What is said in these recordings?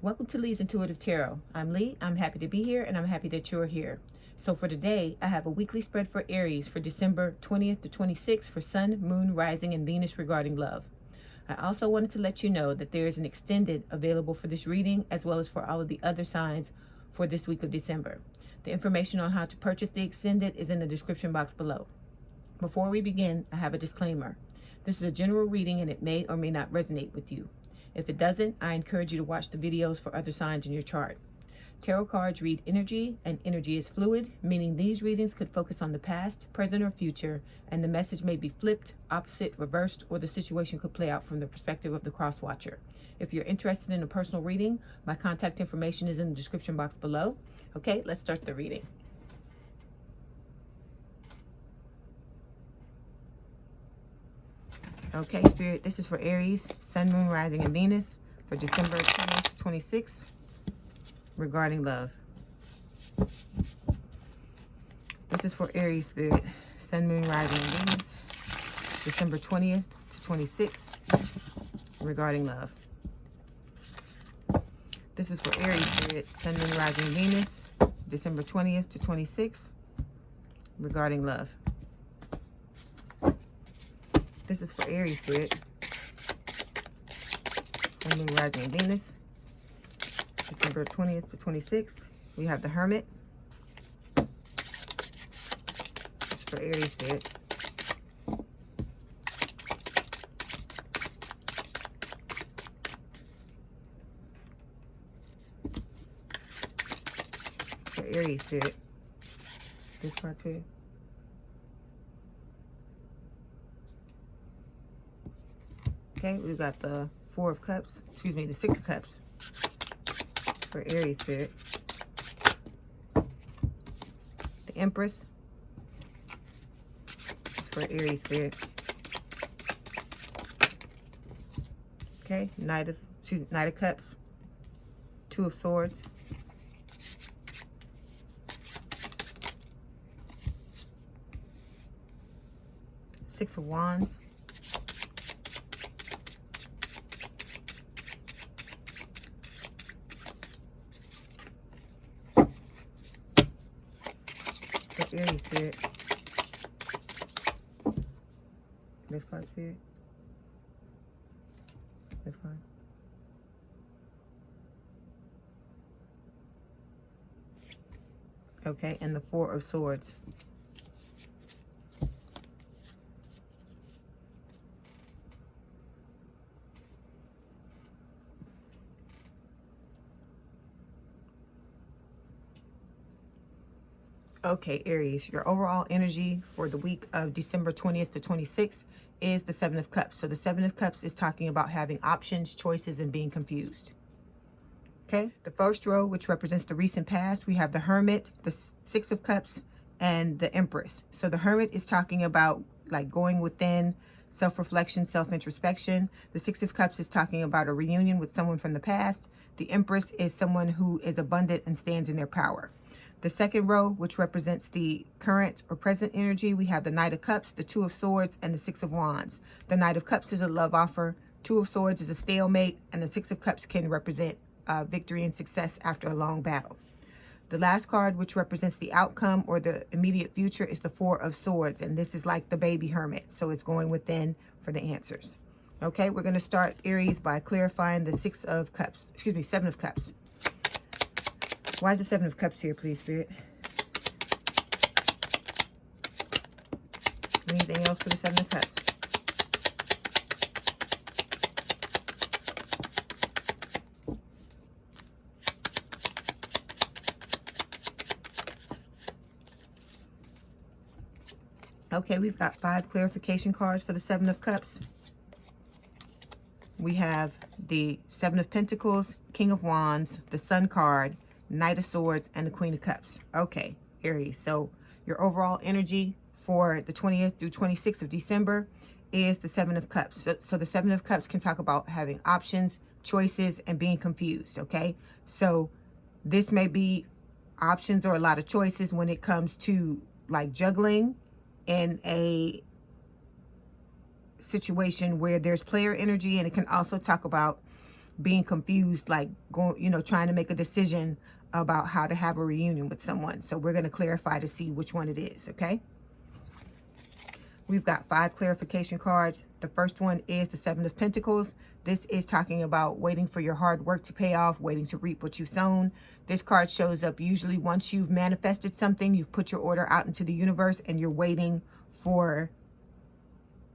Welcome to Leigh's Intuitive Tarot. I'm Leigh. I'm happy to be here, and I'm happy that you're here. So for today, I have a weekly spread for Aries for December 20th to 26th for Sun, Moon, Rising, and Venus regarding love. I also wanted to let you know that there is an extended available for this reading, as well as for all of the other signs for this week of December. The information on how to purchase the extended is in the description box below. Before we begin, I have a disclaimer. This is a general reading and it may or may not resonate with you. If it doesn't, I encourage you to watch the videos for other signs in your chart. Tarot cards read energy, and energy is fluid, meaning these readings could focus on the past, present, or future, and the message may be flipped, opposite, reversed, or the situation could play out from the perspective of the cross-watcher. If you're interested in a personal reading, my contact information is in the description box below. Okay, let's start the reading. Okay, Spirit, this is for Aries, Sun, Moon, Rising, and Venus for December 20th to 26th regarding love. This is for Aries, Spirit, Sun, Moon, Rising, and Venus, December 20th to 26th regarding love. This is for Aries, Spirit, Sun, Moon, Rising, and Venus, December 20th to 26th regarding love. This is for Aries, Spirit, Sun, Moon, Rising, and Venus, December 20th to 26th. We have the Hermit. This is for Aries, Spirit. For Aries, Spirit. This part here. Okay, we've got the Four of Cups, the Six of Cups for Aries, Spirit. The Empress for Aries, Spirit. Okay, Knight of Cups, Two of Swords, Six of Wands, Aries, Spirit. This card, Spirit. This card. Okay, and the Four of Swords. Okay, Aries, your overall energy for the week of December 20th to 26th is the Seven of Cups. So the Seven of Cups is talking about having options, choices, and being confused. Okay, the first row, which represents the recent past, we have the Hermit, the Six of Cups, and the Empress. So the Hermit is talking about like going within, self-reflection, self-introspection. The Six of Cups is talking about a reunion with someone from the past. The Empress is someone who is abundant and stands in their power. The second row, which represents the current or present energy, we have the Knight of Cups, the Two of Swords, and the Six of Wands. The Knight of Cups is a love offer, Two of Swords is a stalemate, and the Six of Cups can represent victory and success after a long battle. The last card, which represents the outcome or the immediate future, is the Four of Swords, and this is like the baby hermit, so it's going within for the answers. Okay, we're going to start, Aries, by clarifying the Seven of Cups. Why is the Seven of Cups here, please, Spirit? Anything else for the Seven of Cups? Okay, we've got 5 clarification cards for the Seven of Cups. We have the Seven of Pentacles, King of Wands, the Sun card, Knight of Swords, and the Queen of Cups. Okay, Aries, so your overall energy for the 20th through 26th of December is the Seven of Cups. So the Seven of Cups can talk about having options, choices, and being confused, okay? So this may be options or a lot of choices when it comes to like juggling in a situation where there's player energy, and it can also talk about being confused, like going, you know, trying to make a decision about how to have a reunion with someone. So we're going to clarify to see which one it is, okay? We've got 5 clarification cards. The first one is the 7 of Pentacles. This is talking about waiting for your hard work to pay off, waiting to reap what you've sown. This card shows up usually once you've manifested something, you've put your order out into the universe, and you're waiting for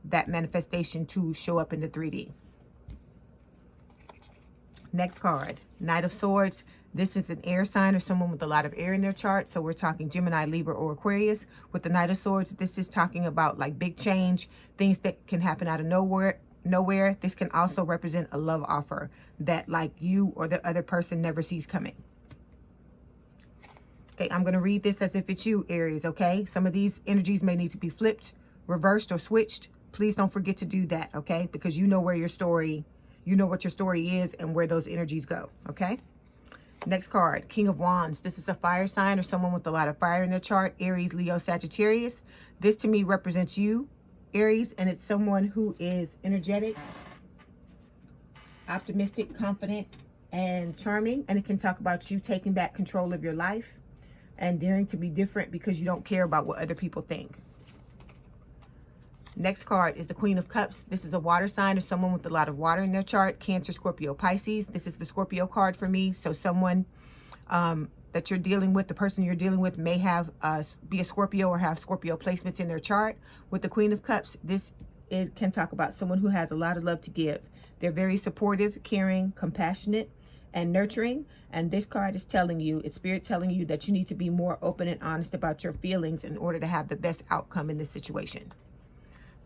that manifestation to show up in the 3D. Next card, Knight of Swords. This is an air sign or someone with a lot of air in their chart. So we're talking Gemini, Libra, or Aquarius. With the Knight of Swords, this is talking about like big change, things that can happen out of nowhere. This can also represent a love offer that like you or the other person never sees coming. Okay, I'm going to read this as if it's you, Aries, okay? Some of these energies may need to be flipped, reversed, or switched. Please don't forget to do that, okay? Because you know where your story, you know what your story is and where those energies go, okay? Next card, King of Wands. This is a fire sign or someone with a lot of fire in their chart. Aries, Leo, Sagittarius. This to me represents you, Aries, and it's someone who is energetic, optimistic, confident, and charming. And it can talk about you taking back control of your life and daring to be different because you don't care about what other people think. Next card is the Queen of Cups. This is a water sign or someone with a lot of water in their chart. Cancer, Scorpio, Pisces. This is the Scorpio card for me. So someone that you're dealing with, the person you're dealing with may have be a Scorpio or have Scorpio placements in their chart. With the Queen of Cups, this can talk about someone who has a lot of love to give. They're very supportive, caring, compassionate, and nurturing. And this card is telling you, it's Spirit telling you that you need to be more open and honest about your feelings in order to have the best outcome in this situation.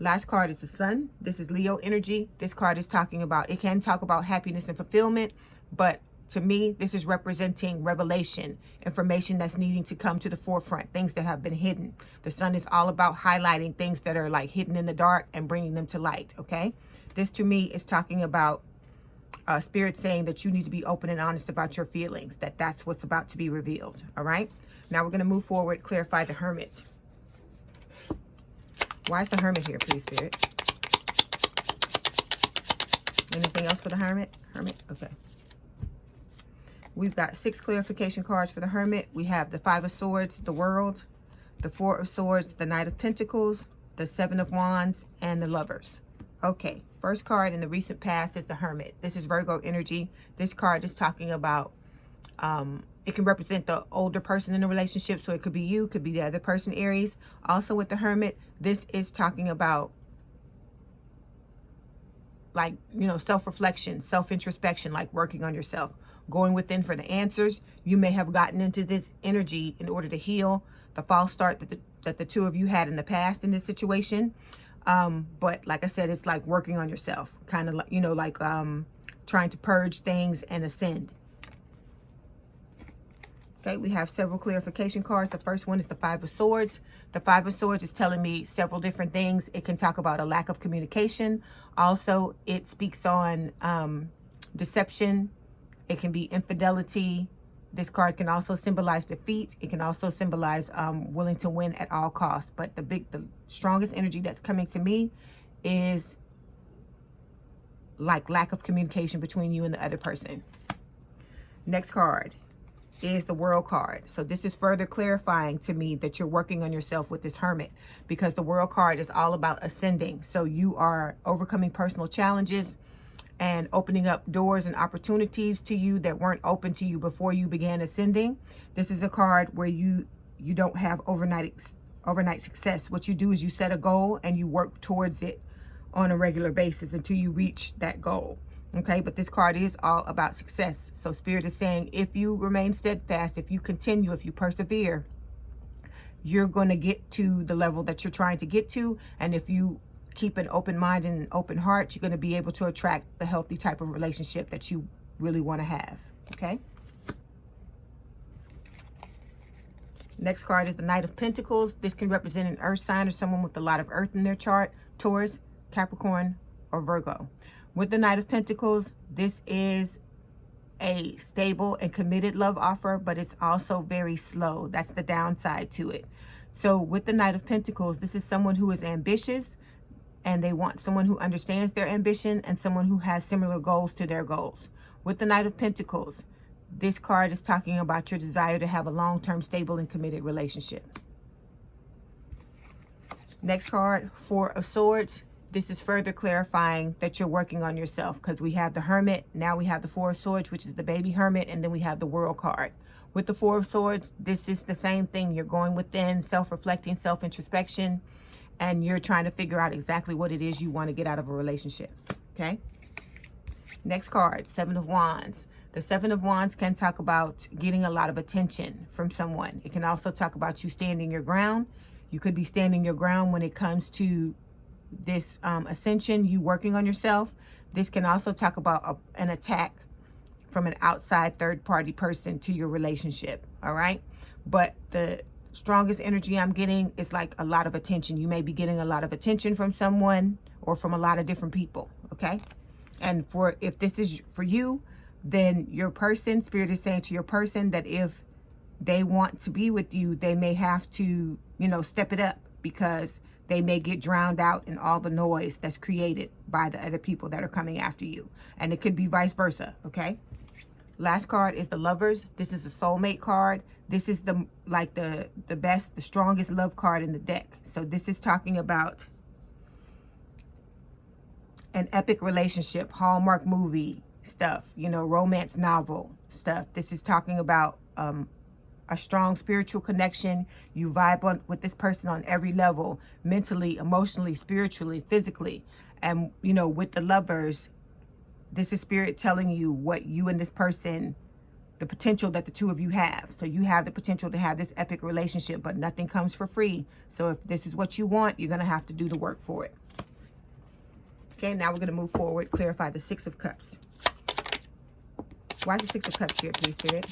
Last card is the Sun. This is Leo energy. This card is talking about, it can talk about happiness and fulfillment, but to me, this is representing revelation, information that's needing to come to the forefront, things that have been hidden. The Sun is all about highlighting things that are like hidden in the dark and bringing them to light, okay? This to me is talking about Spirit saying that you need to be open and honest about your feelings, that's what's about to be revealed, all right? Now we're going to move forward, clarify the Hermit. Why is the Hermit here, please, Spirit? Anything else for the Hermit? Hermit, okay. We've got 6 clarification cards for the Hermit. We have the 5 of Swords, the World, the 4 of Swords, the Knight of Pentacles, the 7 of Wands, and the Lovers. Okay, first card in the recent past is the Hermit. This is Virgo energy. This card is talking about, it can represent the older person in the relationship. So it could be you, could be the other person, Aries. Also with the Hermit, this is talking about like, you know, self-reflection, self-introspection, like working on yourself, going within for the answers. You may have gotten into this energy in order to heal the false start that the two of you had in the past in this situation. But like I said, it's like working on yourself, kind of like, you know, like trying to purge things and ascend. Okay, we have several clarification cards. The first one is the 5 of Swords. The 5 of Swords is telling me several different things. It can talk about a lack of communication. Also, it speaks on deception. It can be infidelity. This card can also symbolize defeat. It can also symbolize willing to win at all costs. But the strongest energy that's coming to me is like lack of communication between you and the other person. Next card is the World card. So this is further clarifying to me that you're working on yourself with this Hermit, because the World card is all about ascending. So you are overcoming personal challenges and opening up doors and opportunities to you that weren't open to you before you began ascending. This is a card where you don't have overnight success. What you do is you set a goal and you work towards it on a regular basis until you reach that goal. Okay, but this card is all about success. So Spirit is saying if you remain steadfast, if you continue, if you persevere, you're going to get to the level that you're trying to get to. And if you keep an open mind and an open heart, you're going to be able to attract the healthy type of relationship that you really want to have. Okay. Next card is the Knight of Pentacles. This can represent an earth sign or someone with a lot of earth in their chart. Taurus, Capricorn, or Virgo. With the Knight of Pentacles, this is a stable and committed love offer, but it's also very slow. That's the downside to it. So with the Knight of Pentacles, this is someone who is ambitious, and they want someone who understands their ambition and someone who has similar goals to their goals. With the Knight of Pentacles, this card is talking about your desire to have a long-term, stable, and committed relationship. Next card, Four of Swords. This is further clarifying that you're working on yourself, because we have the Hermit. Now we have the Four of Swords, which is the baby Hermit, and then we have the World card. With the Four of Swords, this is the same thing. You're going within, self-reflecting, self-introspection, and you're trying to figure out exactly what it is you want to get out of a relationship, okay? Next card, Seven of Wands. The Seven of Wands can talk about getting a lot of attention from someone. It can also talk about you standing your ground. You could be standing your ground when it comes to this ascension, you working on yourself. This can also talk about an attack from an outside third-party person to your relationship, all right? But the strongest energy I'm getting is like a lot of attention. You may be getting a lot of attention from someone or from a lot of different people, okay? And if this is for you, then your person, Spirit is saying to your person that if they want to be with you, they may have to, you know, step it up, because they may get drowned out in all the noise that's created by the other people that are coming after you. And it could be vice versa, okay? Last card is the Lovers. This is a soulmate card. This is the best, the strongest love card in the deck. So this is talking about an epic relationship, Hallmark movie stuff, you know, romance novel stuff. This is talking about a strong spiritual connection. You vibe with this person on every level, mentally, emotionally, spiritually, physically. And, you know, with the Lovers, this is Spirit telling you what you and this person, the potential that the two of you have. So you have the potential to have this epic relationship, but nothing comes for free. So if this is what you want, you're going to have to do the work for it. Okay, now we're going to move forward, clarify the Six of Cups. Why is the Six of Cups here, please, Spirit?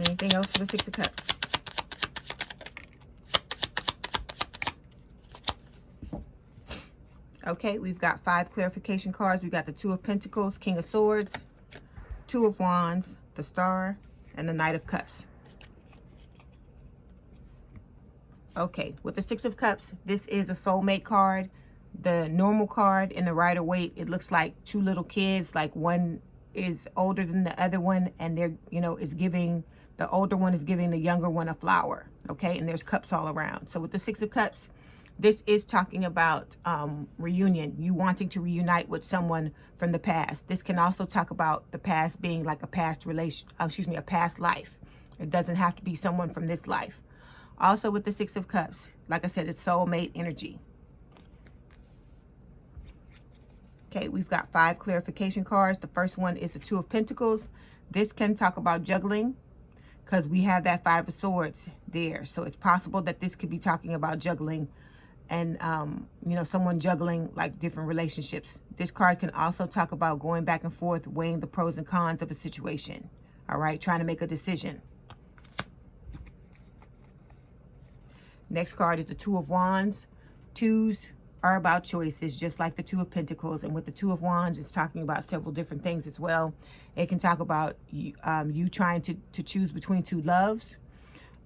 Anything else for the Six of Cups? Okay, we've got 5 clarification cards. We've got the Two of Pentacles, King of Swords, Two of Wands, the Star, and the Knight of Cups. Okay, with the Six of Cups, this is a soulmate card. The normal card in the Rider-Waite, it looks like two little kids, like one is older than the other one, and they're, you know, the older one is giving the younger one a flower, okay? And there's cups all around. So with the Six of Cups, this is talking about reunion, you wanting to reunite with someone from the past. This can also talk about the past being like a past a past life. It doesn't have to be someone from this life. Also with the Six of Cups, like I said, it's soulmate energy. Okay, we've got 5 clarification cards. The first one is the Two of Pentacles. This can talk about juggling, because we have that Five of Swords there. So it's possible that this could be talking about juggling and, you know, someone juggling like different relationships. This card can also talk about going back and forth, weighing the pros and cons of a situation. All right, trying to make a decision. Next card is the Two of Wands. Twos are about choices, just like the Two of Pentacles. And with the Two of Wands, it's talking about several different things as well. It can talk about you trying to choose between two loves,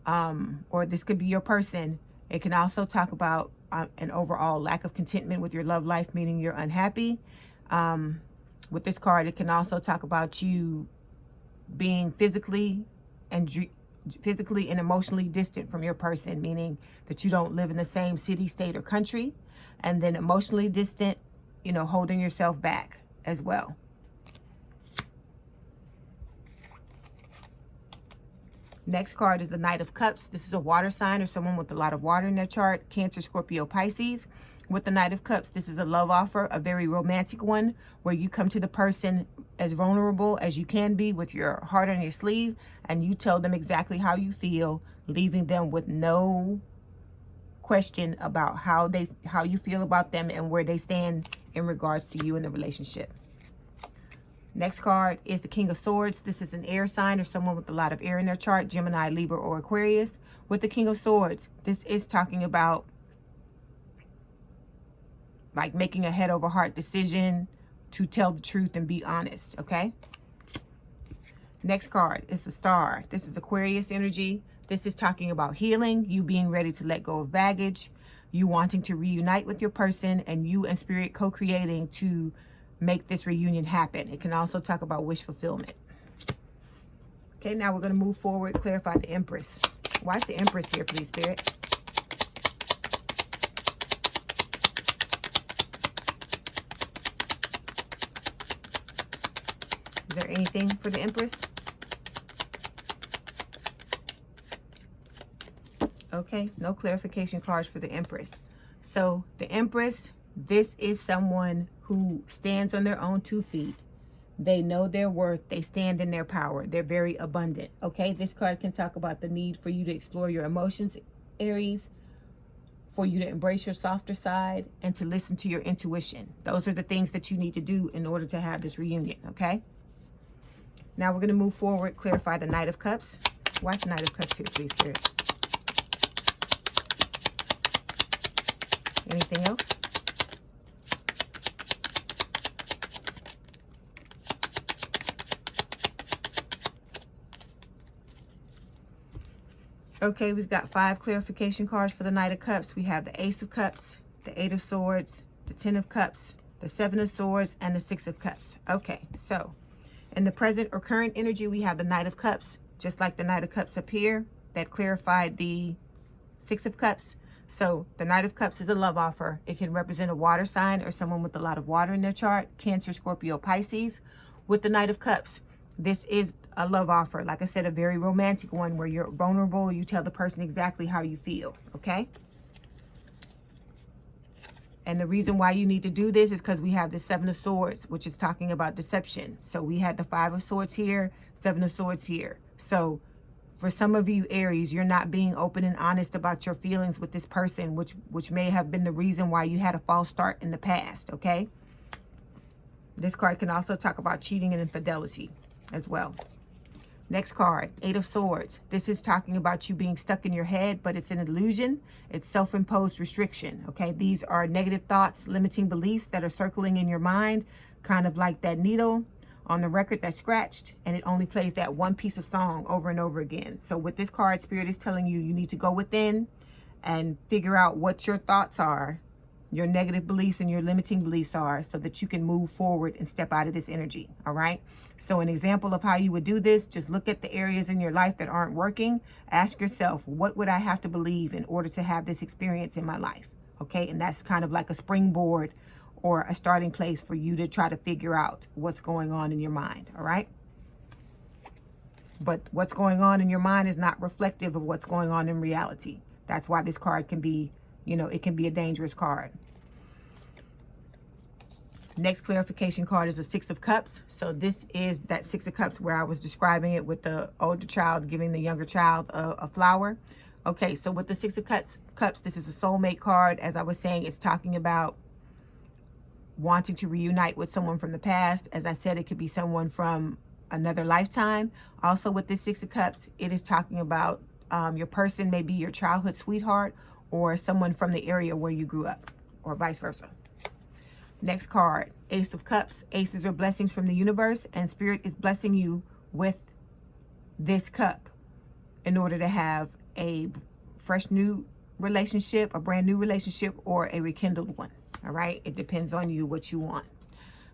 or this could be your person. It can also talk about an overall lack of contentment with your love life, meaning you're unhappy. With this card, it can also talk about you being physically and emotionally distant from your person, meaning that you don't live in the same city, state, or country. And then emotionally distant, you know, holding yourself back as well. Next card is the Knight of Cups. This is a water sign or someone with a lot of water in their chart. Cancer, Scorpio, Pisces. With the Knight of Cups, this is a love offer, a very romantic one, where you come to the person as vulnerable as you can be with your heart on your sleeve, and you tell them exactly how you feel, leaving them with no question about how you feel about them and where they stand in regards to you in the relationship. Next card is the King of Swords. This is an air sign or someone with a lot of air in their chart, Gemini, Libra, or Aquarius. With the King of Swords, this is talking about like making a head over heart decision to tell the truth and be honest, okay? Next card is the Star. This is Aquarius energy. This is talking about healing, you being ready to let go of baggage, you wanting to reunite with your person, and you and spirit co-creating to make this reunion happen. It can also talk about wish fulfillment. Okay, now we're going to move forward, clarify the Empress. Why is the Empress here, please, Spirit? Is there anything for the Empress? Okay, no clarification cards for the Empress. So the Empress, this is someone who stands on their own 2 feet. They know their worth. They stand in their power. They're very abundant. Okay, this card can talk about the need for you to explore your emotions, Aries, for you to embrace your softer side, and to listen to your intuition. Those are the things that you need to do in order to have this reunion, okay? Now we're going to move forward, clarify the Knight of Cups. Why's the Knight of Cups here, please, Spirit? Anything else? Okay, we've got 5 clarification cards for the Knight of Cups. We have the Ace of Cups, the 8 of Swords, the 10 of Cups, the 7 of Swords, and the 6 of Cups. Okay, so in the present or current energy, we have the Knight of Cups, just like the Knight of Cups up here that clarified the 6 of Cups. So the Knight of Cups is a love offer. It can represent a water sign or someone with a lot of water in their chart, Cancer, Scorpio, Pisces. With the Knight of Cups, this is a love offer. Like I said, a very romantic one where you're vulnerable. You tell the person exactly how you feel, okay? And the reason why you need to do this is because we have the 7 of Swords, which is talking about deception. So we had the 5 of Swords here, 7 of Swords here. So for some of you, Aries, you're not being open and honest about your feelings with this person, which may have been the reason why you had a false start in the past, okay? This card can also talk about cheating and infidelity as well. Next card, 8 of Swords. This is talking about you being stuck in your head, but it's an illusion. It's self-imposed restriction, okay? These are negative thoughts, limiting beliefs that are circling in your mind, kind of like that needle on the record that's scratched, and it only plays that one piece of song over and over again. So with this card, Spirit is telling you, you need to go within and figure out what your thoughts are, your negative beliefs and your limiting beliefs are, so that you can move forward and step out of this energy, all right? So an example of how you would do this, just look at the areas in your life that aren't working. Ask yourself, what would I have to believe in order to have this experience in my life, okay? And that's kind of like a springboard or a starting place for you to try to figure out what's going on in your mind, all right? But what's going on in your mind is not reflective of what's going on in reality. That's why this card can be, you know, it can be a dangerous card. Next clarification card is the 6 of Cups. So this is that 6 of Cups where I was describing it with the older child giving the younger child a flower. Okay, so with the 6 of Cups, this is a soulmate card. As I was saying, it's talking about wanting to reunite with someone from the past. As I said, it could be someone from another lifetime. Also with this 6 of Cups, it is talking about your person may be your childhood sweetheart or someone from the area where you grew up, or vice versa. Next card, Ace of Cups. Aces are blessings from the universe, and Spirit is blessing you with this cup in order to have a fresh new relationship, a brand new relationship, or a rekindled one. All right, it depends on you what you want.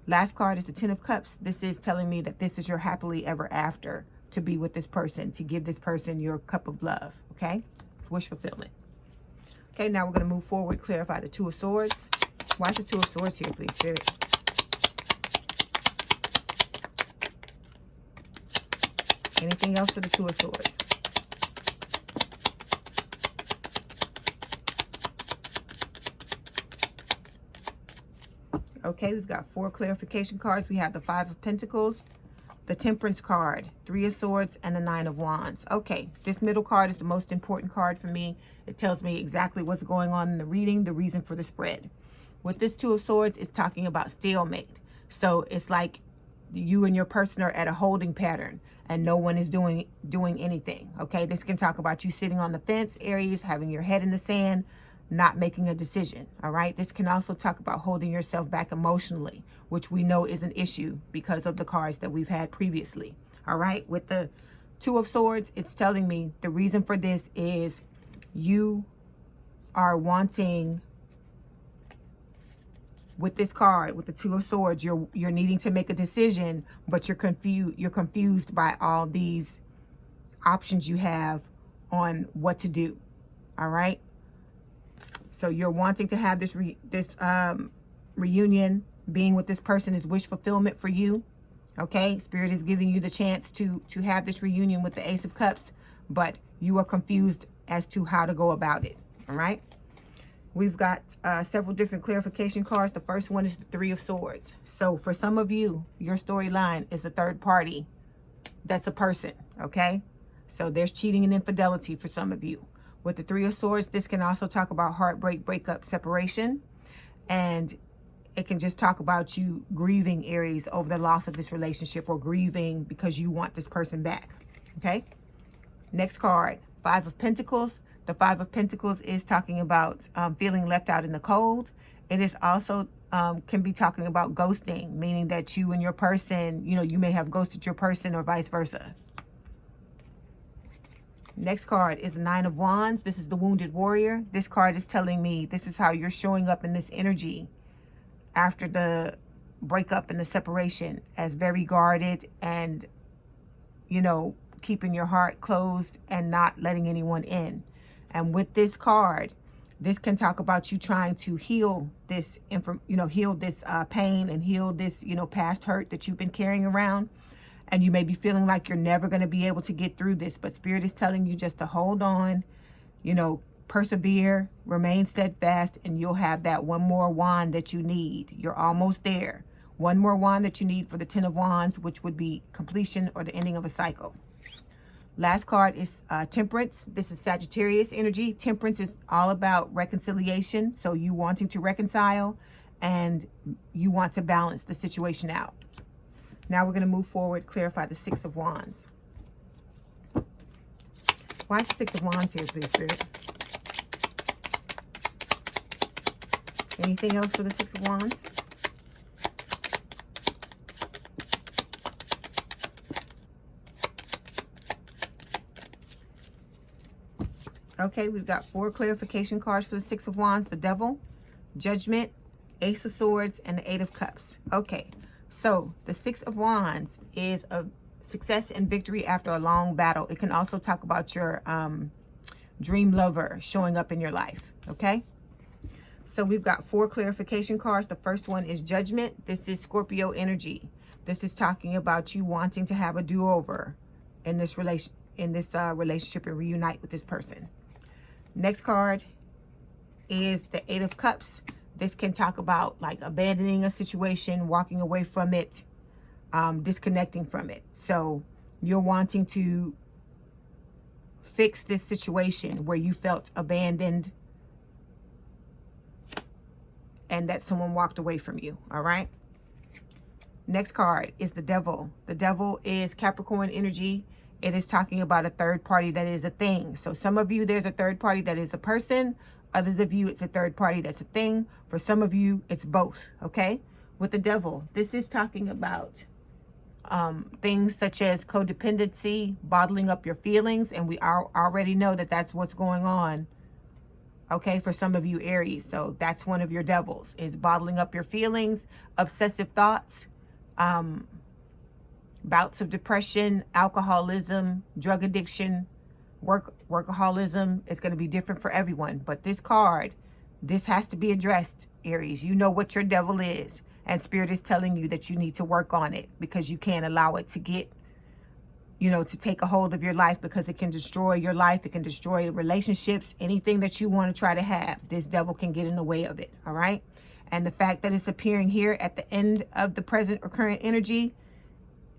Last card is the 10 of Cups. This is telling me that this is your happily ever after, to be with this person, to give this person your cup of love. Okay, it's wish fulfillment. Okay, now we're going to move forward, clarify the 2 of Swords. Why is the 2 of Swords here, please, Spirit? Anything else for the 2 of Swords? Okay, we've got 4 clarification cards. We have the 5 of Pentacles, the Temperance card, 3 of Swords, and the 9 of Wands. Okay, this middle card is the most important card for me. It tells me exactly what's going on in the reading, the reason for the spread. With this 2 of Swords, it's talking about stalemate. So it's like you and your person are at a holding pattern and no one is doing anything. Okay, this can talk about you sitting on the fence, Aries, having your head in the sand, not making a decision. All right, this can also talk about holding yourself back emotionally, which we know is an issue because of the cards that we've had previously. All right, with the 2 of Swords, it's telling me the reason for this is you are wanting, with this card, with the Two of Swords, you're needing to make a decision, but you're confused by all these options you have on what to do. All right. So you're wanting to have this reunion. Being with this person is wish fulfillment for you. Okay. Spirit is giving you the chance to have this reunion with the Ace of Cups, but you are confused as to how to go about it. All right. We've got several different clarification cards. The first one is the Three of Swords. So for some of you, your storyline is a third party. That's a person, okay? So there's cheating and infidelity for some of you. With the Three of Swords, this can also talk about heartbreak, breakup, separation. And it can just talk about you grieving, Aries, over the loss of this relationship, or grieving because you want this person back, okay? Next card, Five of Pentacles. The Five of Pentacles is talking about feeling left out in the cold. It is also can be talking about ghosting, meaning that you and your person, you may have ghosted your person or vice versa. Next card is the Nine of Wands. This is the Wounded Warrior. This card is telling me this is how you're showing up in this energy after the breakup and the separation, as very guarded and, keeping your heart closed and not letting anyone in. And with this card, this can talk about you trying to heal this, heal this pain and heal this, past hurt that you've been carrying around. And you may be feeling like you're never going to be able to get through this, but Spirit is telling you just to hold on, persevere, remain steadfast, and you'll have that one more wand that you need. You're almost there. One more wand that you need for the Ten of Wands, which would be completion or the ending of a cycle. Last card is Temperance. This is Sagittarius energy. Temperance is all about reconciliation. So you wanting to reconcile and you want to balance the situation out. Now we're going to move forward, clarify the Six of Wands. Why is the Six of Wands here, please, Spirit? Anything else for the Six of Wands? Okay, we've got 4 clarification cards for the Six of Wands. The Devil, Judgment, Ace of Swords, and the Eight of Cups. Okay, so the Six of Wands is a success and victory after a long battle. It can also talk about your dream lover showing up in your life, okay? So we've got 4 clarification cards. The first one is Judgment. This is Scorpio energy. This is talking about you wanting to have a do-over in this relationship and reunite with this person. Next card is the Eight of Cups. This can talk about like abandoning a situation, walking away from it, disconnecting from it. So you're wanting to fix this situation where you felt abandoned and that someone walked away from you. All right. Next card is the Devil. The Devil is Capricorn energy. It is talking about a third party that is a thing. So some of you, there's a third party that is a person. Others of you, it's a third party that's a thing. For some of you, it's both, okay? With the Devil, this is talking about things such as codependency, bottling up your feelings. And we already know that that's what's going on, okay, for some of you, Aries. So that's one of your devils, is bottling up your feelings, obsessive thoughts, bouts of depression, alcoholism, drug addiction, workaholism. It's going to be different for everyone. But this card, this has to be addressed, Aries. You know what your devil is. And Spirit is telling you that you need to work on it because you can't allow it to get, to take a hold of your life, because it can destroy your life. It can destroy relationships, anything that you want to try to have. This devil can get in the way of it. All right. And the fact that it's appearing here at the end of the present or current energy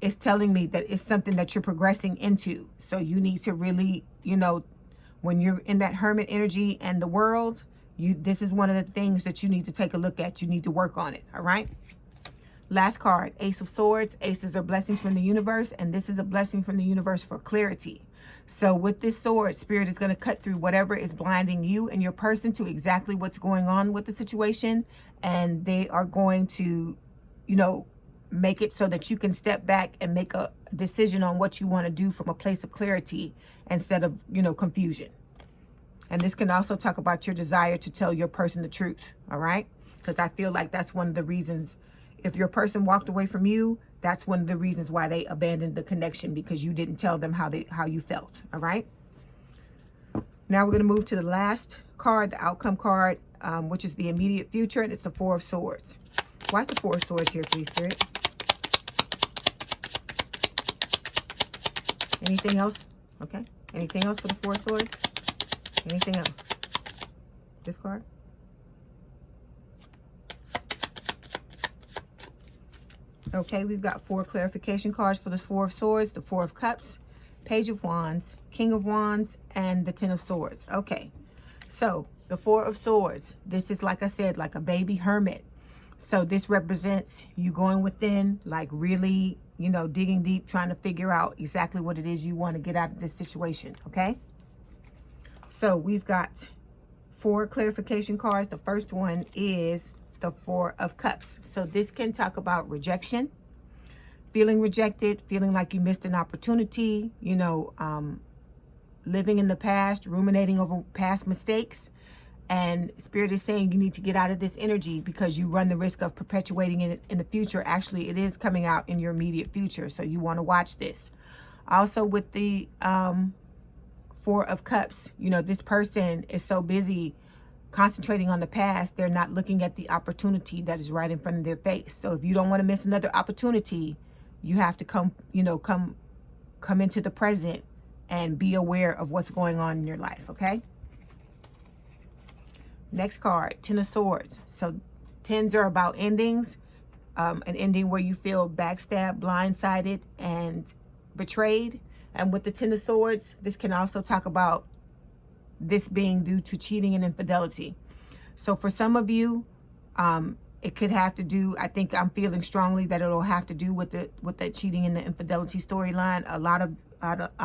is telling me that it's something that you're progressing into. So you need to really, when you're in that hermit energy and the world, this is one of the things that you need to take a look at. You need to work on it. All right. Last card, Ace of Swords. Aces are blessings from the universe, and this is a blessing from the universe for clarity. So with this sword, Spirit is going to cut through whatever is blinding you and your person to exactly what's going on with the situation. And they are going to, make it so that you can step back and make a decision on what you want to do from a place of clarity instead of, confusion. And this can also talk about your desire to tell your person the truth, all right? Because I feel like that's one of the reasons, if your person walked away from you, that's one of the reasons why they abandoned the connection, because you didn't tell them how you felt, all right? Now we're going to move to the last card, the outcome card, which is the immediate future, and it's the Four of Swords. Why is the Four of Swords here, please, Spirit? Anything else? Okay. Anything else for the Four of Swords? Anything else? This card? Okay, we've got 4 clarification cards for the Four of Swords, the Four of Cups, Page of Wands, King of Wands, and the Ten of Swords. Okay, so the Four of Swords, this is, like I said, like a baby hermit. So this represents you going within, like really, you know, digging deep, trying to figure out exactly what it is you want to get out of this situation, okay? So we've got 4 clarification cards. The first one is the Four of Cups. So this can talk about rejection, feeling rejected, feeling like you missed an opportunity, you know, living in the past, ruminating over past mistakes. And Spirit is saying you need to get out of this energy because you run the risk of perpetuating it in the future. Actually, it is coming out in your immediate future, so you want to watch this. Also with the Four of Cups, you know, this person is so busy concentrating on the past, they're not looking at the opportunity that is right in front of their face. So if you don't want to miss another opportunity, you have to come into the present and be aware of what's going on in your life, okay? Next card, Ten of Swords. So tens are about endings, an ending where you feel backstabbed, blindsided, and betrayed. And with the Ten of Swords, this can also talk about this being due to cheating and infidelity. So for some of you, it could have to do, I think I'm feeling strongly that it'll have to do with the cheating and the infidelity storyline. A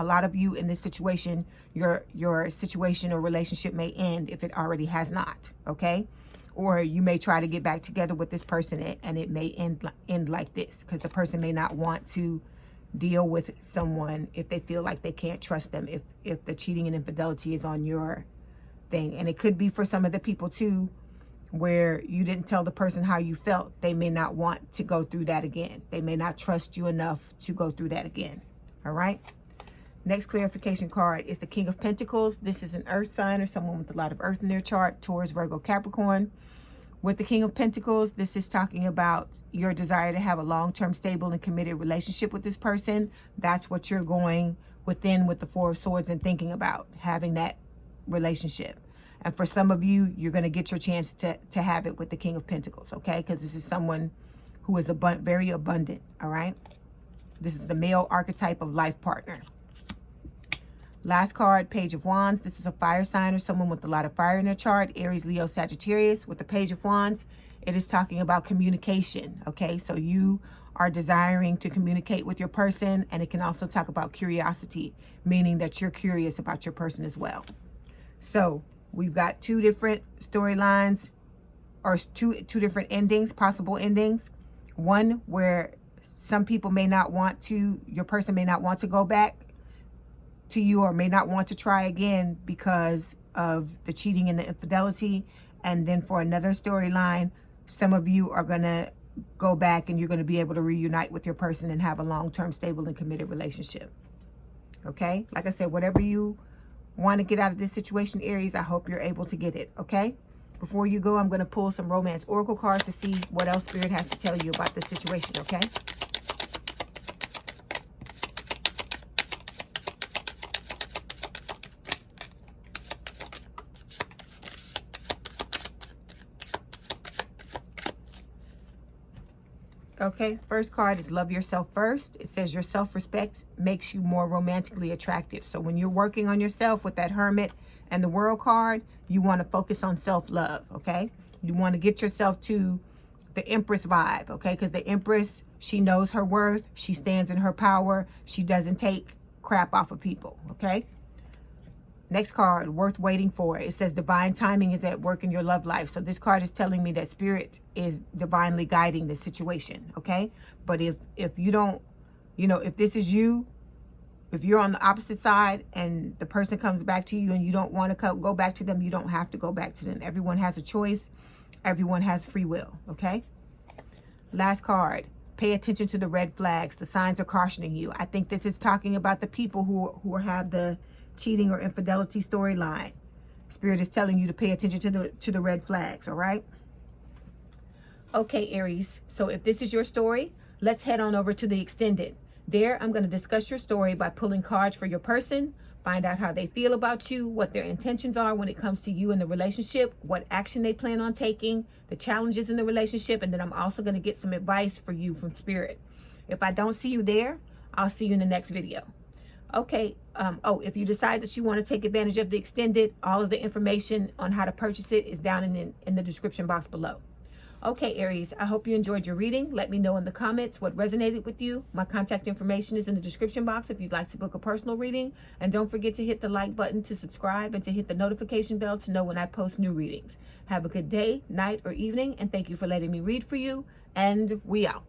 lot of you in this situation, your situation or relationship may end if it already has not, okay? Or you may try to get back together with this person and it may end like this, because the person may not want to deal with someone if they feel like they can't trust them, if the cheating and infidelity is on your thing. And it could be for some of the people too, where you didn't tell the person how you felt. They may not want to go through that again. They may not trust you enough to go through that again. All right. Next clarification card is the King of Pentacles. This is an earth sign or someone with a lot of earth in their chart, Taurus, Virgo, Capricorn. With the King of Pentacles, this is talking about your desire to have a long-term, stable, and committed relationship with this person. That's what you're going within with the Four of Swords and thinking about, having that relationship. And for some of you, you're going to get your chance to have it with the King of Pentacles, okay? Because this is someone who is very abundant, all right? This is the male archetype of life partner. Last card, Page of Wands. This is a fire sign or someone with a lot of fire in their chart. Aries, Leo, Sagittarius. With the Page of Wands, it is talking about communication, okay? So you are desiring to communicate with your person, and it can also talk about curiosity, meaning that you're curious about your person as well. So we've got 2 different storylines, or two different endings, possible endings. One where some people may not want to, your person may not want to go back to you, or may not want to try again because of the cheating and the infidelity. And then for another storyline, some of you are going to go back and you're going to be able to reunite with your person and have a long-term, stable, and committed relationship. Okay? Like I said, whatever you want to get out of this situation, Aries, I hope you're able to get it. Okay? Before you go, I'm going to pull some romance oracle cards to see what else Spirit has to tell you about this situation. Okay? Okay, first card is Love Yourself First. It says your self-respect makes you more romantically attractive. So when you're working on yourself with that Hermit and the World card, you want to focus on self-love, okay? You want to get yourself to the Empress vibe, okay? Because the Empress, she knows her worth. She stands in her power. She doesn't take crap off of people, okay? Next card, Worth Waiting For. It says divine timing is at work in your love life. So this card is telling me that Spirit is divinely guiding this situation, okay? But if you don't, if this is you, If you're on the opposite side and the person comes back to you and you don't want to go back to them, you don't have to go back to them. Everyone has a choice. Everyone has free will, okay? Last card. Pay attention to the red flags. The signs are cautioning you. I think this is talking about the people who have the cheating or infidelity storyline. Spirit is telling you to pay attention to the red flags, all right? Okay, Aries. So if this is your story, let's head on over to the extended. There, I'm going to discuss your story by pulling cards for your person, find out how they feel about you, what their intentions are when it comes to you and the relationship, what action they plan on taking, the challenges in the relationship, and then I'm also going to get some advice for you from Spirit. If I don't see you there, I'll see you in the next video. Okay, if you decide that you want to take advantage of the extended, all of the information on how to purchase it is down in the description box below. Okay, Aries, I hope you enjoyed your reading. Let me know in the comments what resonated with you. My contact information is in the description box if you'd like to book a personal reading. And don't forget to hit the like button to subscribe and to hit the notification bell to know when I post new readings. Have a good day, night, or evening, and thank you for letting me read for you. And we out.